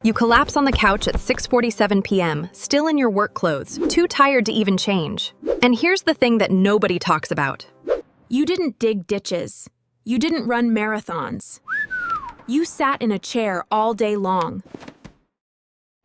You collapse on the couch at 6:47 p.m., still in your work clothes, too tired to even change. And here's the thing that nobody talks about. You didn't dig ditches. You didn't run marathons. You sat in a chair all day long.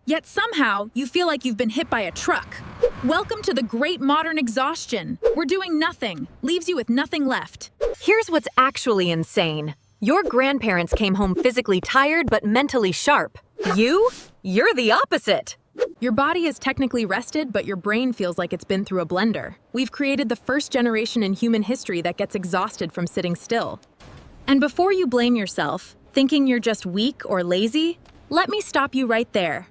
Yet somehow, you feel like you've been hit by a truck. Welcome to the great modern exhaustion. We're doing nothing, leaves you with nothing left. Here's what's actually insane. Your grandparents came home physically tired but mentally sharp. You're the opposite. Your body is technically rested, but your brain feels like it's been through a blender. We've created the first generation in human history that gets exhausted from sitting still. And before you blame yourself, thinking you're just weak or lazy, let me stop you right there.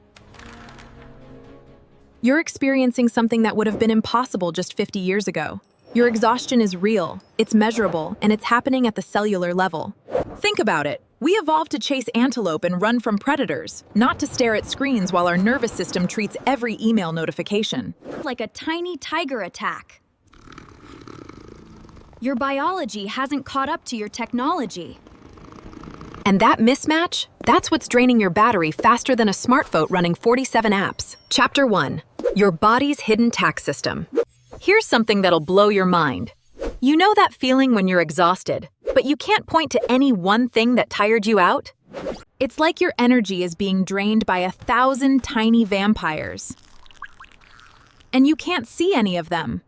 You're experiencing something that would have been impossible just 50 years ago. Your exhaustion is real, it's measurable, and it's happening at the cellular level. Think about it. We evolved to chase antelope and run from predators, not to stare at screens while our nervous system treats every email notification like a tiny tiger attack. Your biology hasn't caught up to your technology. And that mismatch, that's what's draining your battery faster than a smartphone running 47 apps. Chapter 1. Your body's hidden tax system. Here's something that'll blow your mind. You know that feeling when you're exhausted, but you can't point to any one thing that tired you out? It's like your energy is being drained by 1,000 tiny vampires. And you can't see any of them.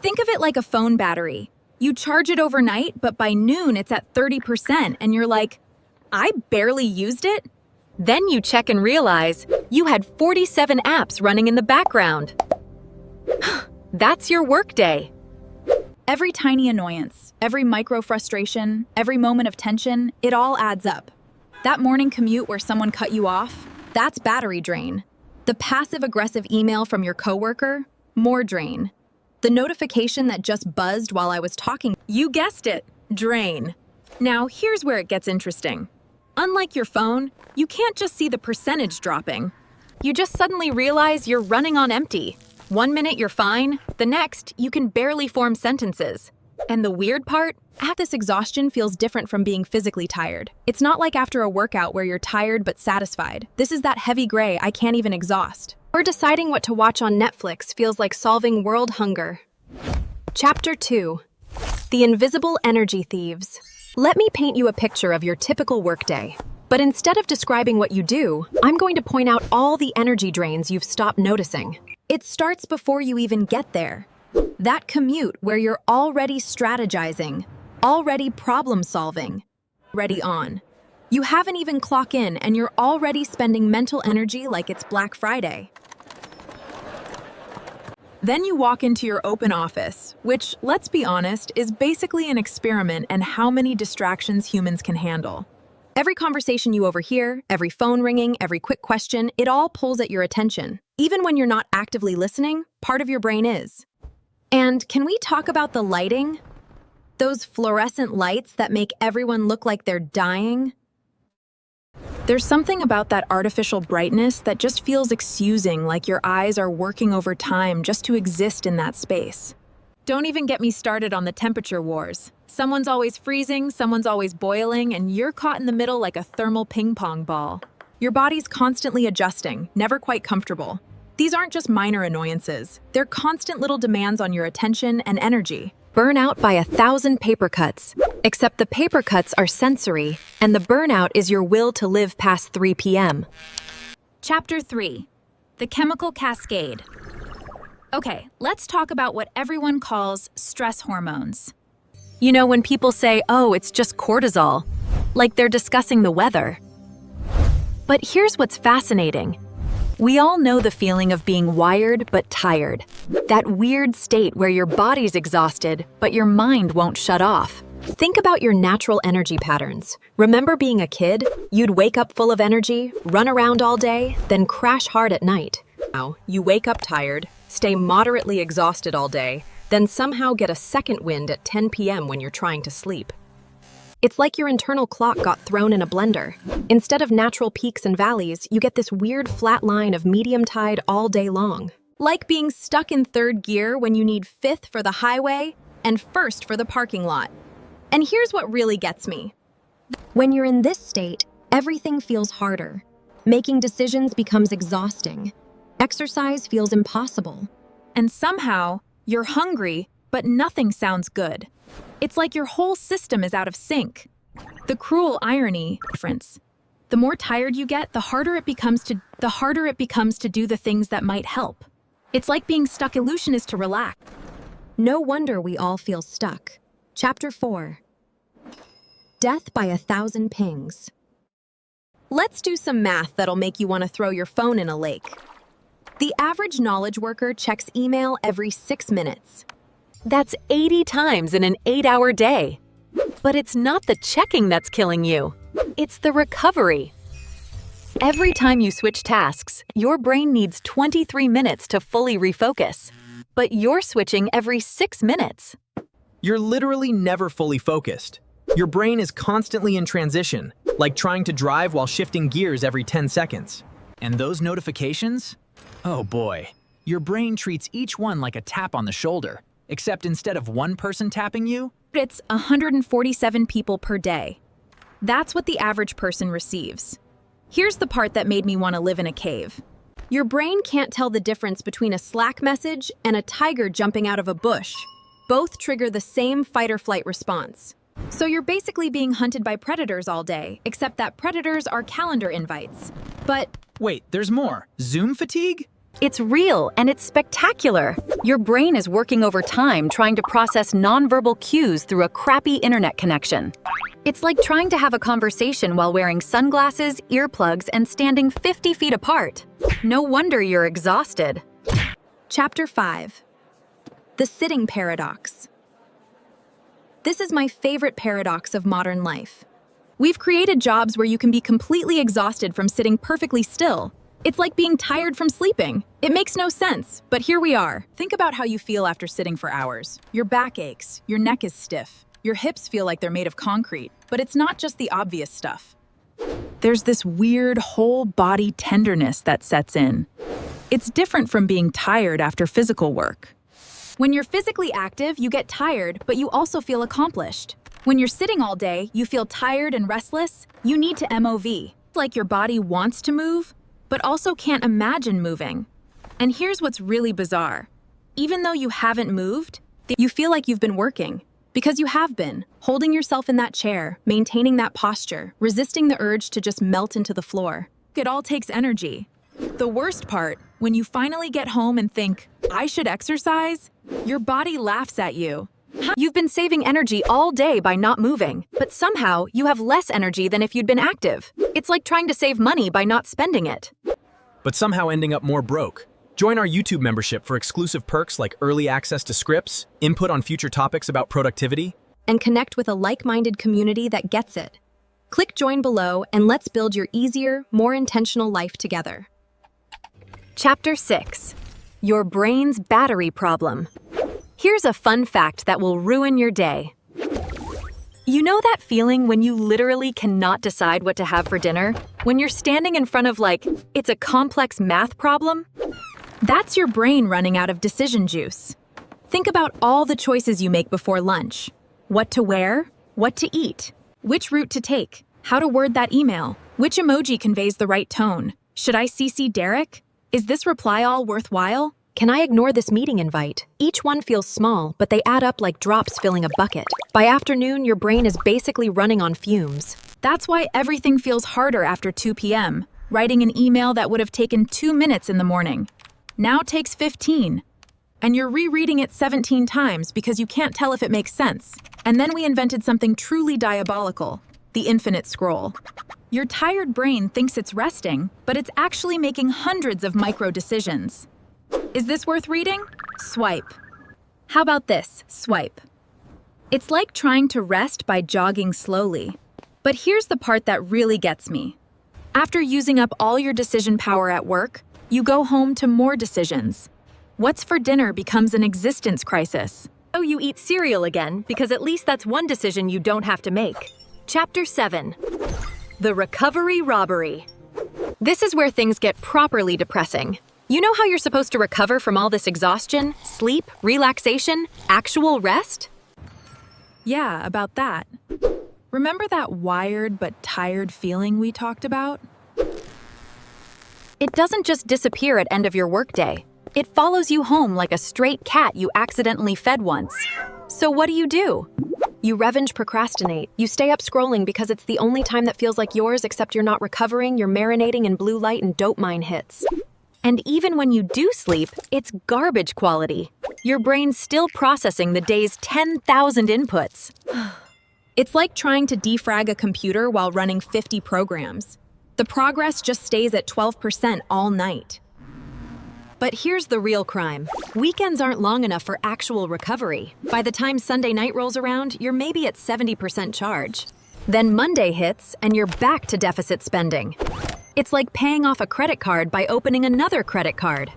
Think of it like a phone battery. You charge it overnight, but by noon it's at 30%, and you're like, I barely used it? Then you check and realize you had 47 apps running in the background. That's your workday. Every tiny annoyance, every micro frustration, every moment of tension, it all adds up. That morning commute where someone cut you off, that's battery drain. The passive-aggressive email from your coworker, more drain. The notification that just buzzed while I was talking, you guessed it, drain. Now, here's where it gets interesting. Unlike your phone, you can't just see the percentage dropping. You just suddenly realize you're running on empty. 1 minute you're fine, the next you can barely form sentences. And the weird part? This exhaustion feels different from being physically tired. It's not like after a workout where you're tired but satisfied. This is that heavy gray I can't even exhaust. Or deciding what to watch on Netflix feels like solving world hunger. Chapter 2. The Invisible Energy Thieves. Let me paint you a picture of your typical workday. But instead of describing what you do, I'm going to point out all the energy drains you've stopped noticing. It starts before you even get there. That commute where you're already strategizing, already problem-solving, already on. You haven't even clocked in and you're already spending mental energy like it's Black Friday. Then you walk into your open office, which, let's be honest, is basically an experiment in how many distractions humans can handle. Every conversation you overhear, every phone ringing, every quick question, it all pulls at your attention. Even when you're not actively listening, part of your brain is. And can we talk about the lighting? Those fluorescent lights that make everyone look like they're dying? There's something about that artificial brightness that just feels excusing, like your eyes are working overtime just to exist in that space. Don't even get me started on the temperature wars. Someone's always freezing, someone's always boiling, and you're caught in the middle like a thermal ping pong ball. Your body's constantly adjusting, never quite comfortable. These aren't just minor annoyances. They're constant little demands on your attention and energy. Burnout by 1,000 paper cuts. Except the paper cuts are sensory, and the burnout is your will to live past 3 p.m. Chapter 3. The Chemical Cascade. Okay, let's talk about what everyone calls stress hormones. You know, when people say, oh, it's just cortisol, like they're discussing the weather. But here's what's fascinating. We all know the feeling of being wired but tired. That weird state where your body's exhausted, but your mind won't shut off. Think about your natural energy patterns. Remember being a kid? You'd wake up full of energy, run around all day, then crash hard at night. Now, you wake up tired, stay moderately exhausted all day, then somehow get a second wind at 10 p.m. when you're trying to sleep. It's like your internal clock got thrown in a blender. Instead of natural peaks and valleys, you get this weird flat line of medium tide all day long. Like being stuck in third gear when you need fifth for the highway and first for the parking lot. And here's what really gets me. When you're in this state, everything feels harder. Making decisions becomes exhausting. Exercise feels impossible. And somehow, you're hungry, but nothing sounds good. It's like your whole system is out of sync. The cruel irony, difference. The more tired you get, the harder it becomes to do the things that might help. It's like being stuck. Illusion is to relax. No wonder we all feel stuck. Chapter 4. Death by 1,000 pings. Let's do some math that'll make you want to throw your phone in a lake. The average knowledge worker checks email every 6 minutes. That's 80 times in an 8-hour day. But it's not the checking that's killing you. It's the recovery. Every time you switch tasks, your brain needs 23 minutes to fully refocus. But you're switching every 6 minutes. You're literally never fully focused. Your brain is constantly in transition, like trying to drive while shifting gears every 10 seconds. And those notifications? Oh boy, your brain treats each one like a tap on the shoulder, except instead of one person tapping you, It's 147 people per day. That's what the average person receives. Here's the part that made me want to live in a cave. Your brain can't tell the difference between a Slack message and a tiger jumping out of a bush. Both trigger the same fight-or-flight response. So you're basically being hunted by predators all day, except that predators are calendar invites. But wait, there's more. Zoom fatigue? It's real and it's spectacular. Your brain is working overtime trying to process nonverbal cues through a crappy internet connection. It's like trying to have a conversation while wearing sunglasses, earplugs, and standing 50 feet apart. No wonder you're exhausted. Chapter 5. The sitting paradox. This is my favorite paradox of modern life. We've created jobs where you can be completely exhausted from sitting perfectly still. It's like being tired from sleeping. It makes no sense, but here we are. Think about how you feel after sitting for hours. Your back aches, your neck is stiff, your hips feel like they're made of concrete, but it's not just the obvious stuff. There's this weird whole body tenderness that sets in. It's different from being tired after physical work. When you're physically active, you get tired, but you also feel accomplished. When you're sitting all day, you feel tired and restless. You need to MOV. It's like your body wants to move, but also can't imagine moving. And here's what's really bizarre. Even though you haven't moved, you feel like you've been working. Because you have been, holding yourself in that chair, maintaining that posture, resisting the urge to just melt into the floor. It all takes energy. The worst part, when you finally get home and think, I should exercise, your body laughs at you. You've been saving energy all day by not moving, but somehow you have less energy than if you'd been active. It's like trying to save money by not spending it. But somehow ending up more broke. Join our YouTube membership for exclusive perks like early access to scripts, input on future topics about productivity, And connect with a like-minded community that gets it. Click join below and let's build your easier, more intentional life together. Chapter 6. Your brain's battery problem. Here's a fun fact that will ruin your day. You know that feeling when you literally cannot decide what to have for dinner? When you're standing in front of it's a complex math problem? That's your brain running out of decision juice. Think about all the choices you make before lunch. What to wear, what to eat, which route to take, how to word that email, which emoji conveys the right tone. Should I CC Derek? Is this reply all worthwhile? Can I ignore this meeting invite? Each one feels small, but they add up like drops filling a bucket. By afternoon, your brain is basically running on fumes. That's why everything feels harder after 2 p.m. Writing an email that would have taken 2 minutes in the morning now takes 15. And you're rereading it 17 times because you can't tell if it makes sense. And then we invented something truly diabolical, the infinite scroll. Your tired brain thinks it's resting, but it's actually making hundreds of micro decisions. Is this worth reading? Swipe. How about this? Swipe. It's like trying to rest by jogging slowly. But here's the part that really gets me. After using up all your decision power at work, you go home to more decisions. What's for dinner becomes an existence crisis. Oh, you eat cereal again, because at least that's one decision you don't have to make. Chapter 7. The recovery robbery. This is where things get properly depressing. You know how you're supposed to recover from all this exhaustion, sleep, relaxation, actual rest? Yeah, about that. Remember that wired but tired feeling we talked about? It doesn't just disappear at end of your workday. It follows you home like a straight cat you accidentally fed once. So what do? You revenge procrastinate. You stay up scrolling because it's the only time that feels like yours, except you're not recovering, you're marinating in blue light and dopamine hits. And even when you do sleep, it's garbage quality. Your brain's still processing the day's 10,000 inputs. It's like trying to defrag a computer while running 50 programs. The progress just stays at 12% all night. But here's the real crime. Weekends aren't long enough for actual recovery. By the time Sunday night rolls around, you're maybe at 70% charge. Then Monday hits, and you're back to deficit spending. It's like paying off a credit card by opening another credit card.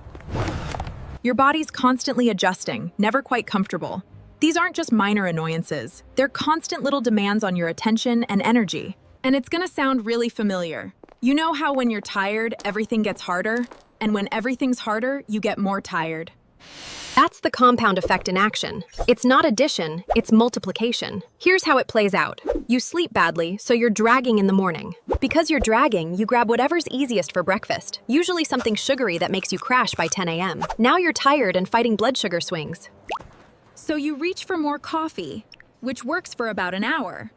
Your body's constantly adjusting, never quite comfortable. These aren't just minor annoyances. They're constant little demands on your attention and energy. And it's gonna sound really familiar. You know how when you're tired, everything gets harder? And when everything's harder, you get more tired. That's the compound effect in action. It's not addition, it's multiplication. Here's how it plays out. You sleep badly, so you're dragging in the morning. Because you're dragging, you grab whatever's easiest for breakfast, usually something sugary that makes you crash by 10 a.m. Now you're tired and fighting blood sugar swings. So you reach for more coffee, which works for about an hour.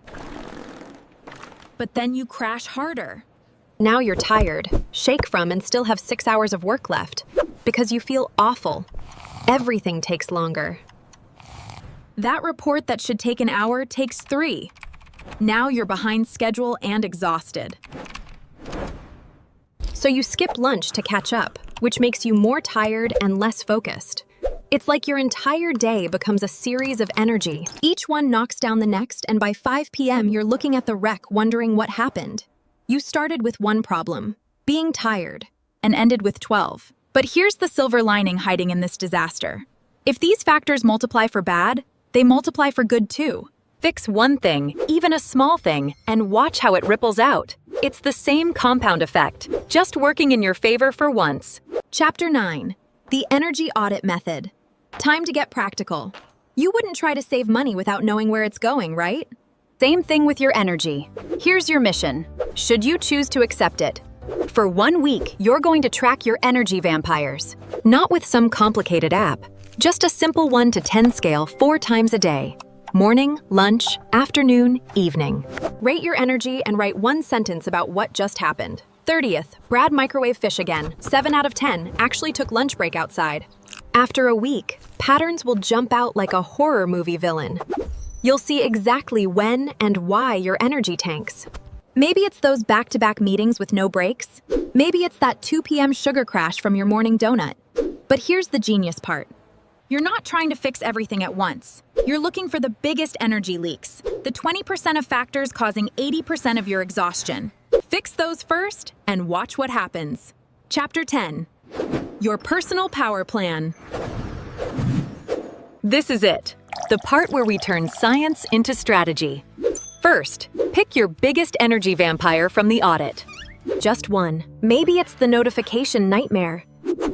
But then you crash harder. Now you're tired, shake from and still have 6 hours of work left. Because you feel awful. Everything takes longer. That report that should take an hour takes 3. Now you're behind schedule and exhausted. So you skip lunch to catch up, which makes you more tired and less focused. It's like your entire day becomes a series of energy. Each one knocks down the next, and by 5 p.m. you're looking at the wreck wondering what happened. You started with one problem, being tired, and ended with 12. But here's the silver lining hiding in this disaster. If these factors multiply for bad, they multiply for good too. Fix one thing, even a small thing, and watch how it ripples out. It's the same compound effect, just working in your favor for once. Chapter 9, the energy audit method. Time to get practical. You wouldn't try to save money without knowing where it's going, right? Same thing with your energy. Here's your mission, should you choose to accept it. For 1 week, you're going to track your energy vampires. Not with some complicated app, just a simple 1 to 10 scale 4 times a day. Morning, lunch, afternoon, evening. Rate your energy and write 1 sentence about what just happened. 30th, Brad microwave fish again. 7 out of 10, actually took lunch break outside. After a week, patterns will jump out like a horror movie villain. You'll see exactly when and why your energy tanks. Maybe it's those back-to-back meetings with no breaks. Maybe it's that 2 p.m. sugar crash from your morning donut. But here's the genius part. You're not trying to fix everything at once. You're looking for the biggest energy leaks, the 20% of factors causing 80% of your exhaustion. Fix those first and watch what happens. Chapter 10, your personal power plan. This is it, the part where we turn science into strategy. First, pick your biggest energy vampire from the audit. Just one. Maybe it's the notification nightmare.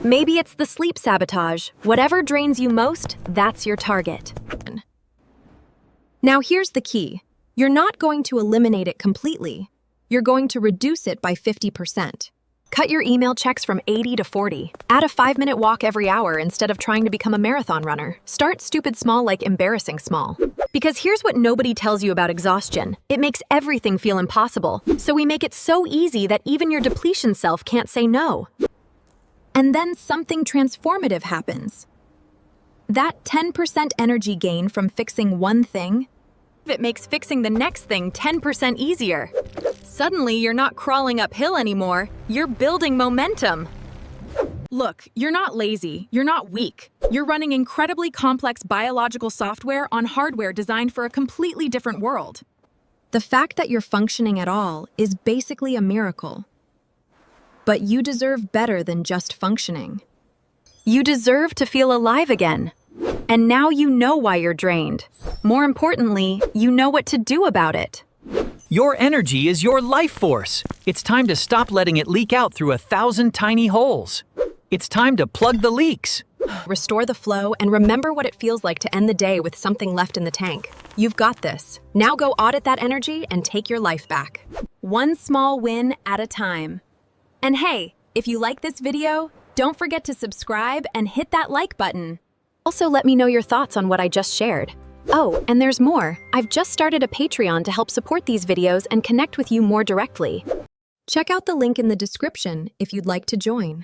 Maybe it's the sleep sabotage. Whatever drains you most, that's your target. Now here's the key. You're not going to eliminate it completely. You're going to reduce it by 50%. Cut your email checks from 80 to 40. Add a 5-minute walk every hour instead of trying to become a marathon runner. Start stupid small like embarrassing small. Because here's what nobody tells you about exhaustion. It makes everything feel impossible. So we make it so easy that even your depletion self can't say no. And then something transformative happens. That 10% energy gain from fixing one thing, it makes fixing the next thing 10% easier. Suddenly, you're not crawling uphill anymore. You're building momentum. Look, you're not lazy. You're not weak. You're running incredibly complex biological software on hardware designed for a completely different world. The fact that you're functioning at all is basically a miracle. But you deserve better than just functioning. You deserve to feel alive again. And now you know why you're drained. More importantly, you know what to do about it. Your energy is your life force. It's time to stop letting it leak out through 1,000 tiny holes. It's time to plug the leaks. Restore the flow and remember what it feels like to end the day with something left in the tank. You've got this. Now go audit that energy and take your life back. One small win at a time. And hey, If you like this video, don't forget to subscribe and hit that like button. Also, let me know your thoughts on what I just shared. Oh, and there's more. I've just started a Patreon to help support these videos and connect with you more directly. Check out the link in the description if you'd like to join.